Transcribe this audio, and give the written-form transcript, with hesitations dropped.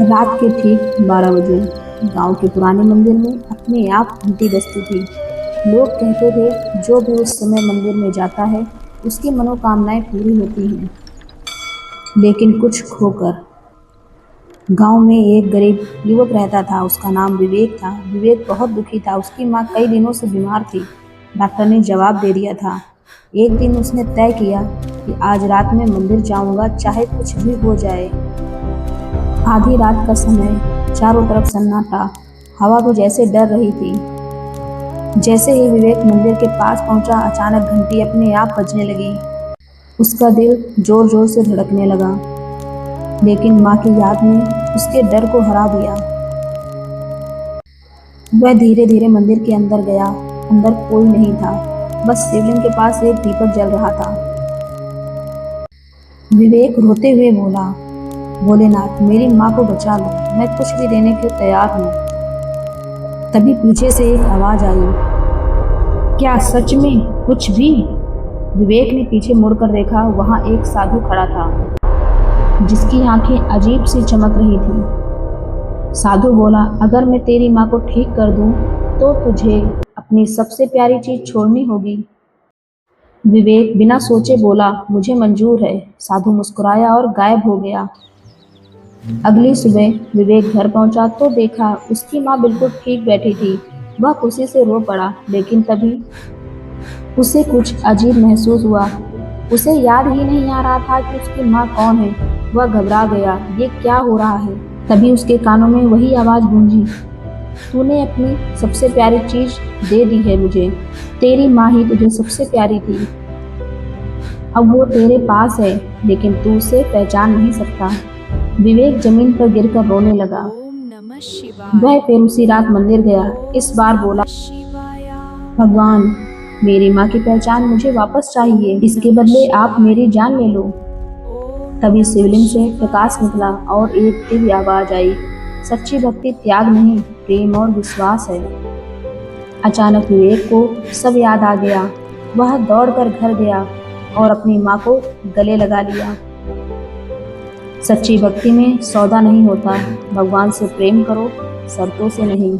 रात के ठीक 12 बजे गांव के पुराने मंदिर में अपने आप घंटी बजती थी। लोग कहते थे जो भी उस समय मंदिर में जाता है उसकी मनोकामनाएं पूरी होती हैं। लेकिन कुछ खोकर गांव में एक गरीब युवक रहता था। उसका नाम विवेक था। विवेक बहुत दुखी था। उसकी माँ कई दिनों से बीमार थी। डॉक्टर ने जवाब दे दिया था। एक दिन उसने तय किया कि आज रात में मंदिर जाऊंगा, चाहे कुछ भी हो जाए। आधी रात का समय, चारों तरफ सन्नाटा, हवा भी जैसे डर रही थी। जैसे ही विवेक मंदिर के पास पहुंचा, अचानक घंटी अपने आप बजने लगी। उसका दिल जोर जोर से धड़कने लगा, लेकिन माँ की याद ने उसके डर को हरा दिया। वह धीरे धीरे मंदिर के अंदर गया। अंदर कोई नहीं था, बस शिवलिंग के पास एक दीपक जल रहा था। विवेक रोते हुए बोला, भोलेनाथ मेरी माँ को बचा लो, मैं कुछ भी देने के तैयार हूँ। तभी पीछे से एक आवाज आई, क्या सच में कुछ भी? विवेक ने पीछे मुड़कर देखा। वहां एक साधु खड़ा था, जिसकी आंखें अजीब सी चमक रही थी। साधु बोला, अगर मैं तेरी माँ को ठीक कर दूं, तो तुझे अपनी सबसे प्यारी चीज छोड़नी होगी। विवेक बिना सोचे बोला, मुझे मंजूर है। साधु मुस्कुराया और गायब हो गया। अगली सुबह विवेक घर पहुंचा तो देखा उसकी माँ बिल्कुल ठीक बैठी थी। वह खुशी से रो पड़ा, लेकिन तभी उसे कुछ अजीब महसूस हुआ। उसे याद ही नहीं आ रहा था कि उसकी माँ कौन है। वह घबरा गया, ये क्या हो रहा है? तभी उसके कानों में वही आवाज गूंजी, तूने अपनी सबसे प्यारी चीज दे दी है मुझे। तेरी माँ ही तुझे सबसे प्यारी थी। अब वो तेरे पास है, लेकिन तू उसे पहचान नहीं सकता। विवेक जमीन पर गिरकर रोने लगा। ओम नमः शिवाय। वह फिर उसी रात मंदिर गया। इस बार बोला, शिवाय। भगवान मेरी माँ की पहचान मुझे वापस चाहिए, इसके बदले आप मेरी जान ले लो। ओम तभी नमः शिवलिंग से प्रकाश शिवाय। निकला और एक दिव्य आवाज आई, सच्ची भक्ति त्याग नहीं, प्रेम और विश्वास है। अचानक विवेक को सब याद आ गया। वह दौड़कर घर गया और अपनी माँ को गले लगा लिया। सच्ची भक्ति में सौदा नहीं होता। भगवान से प्रेम करो, शर्तों से नहीं।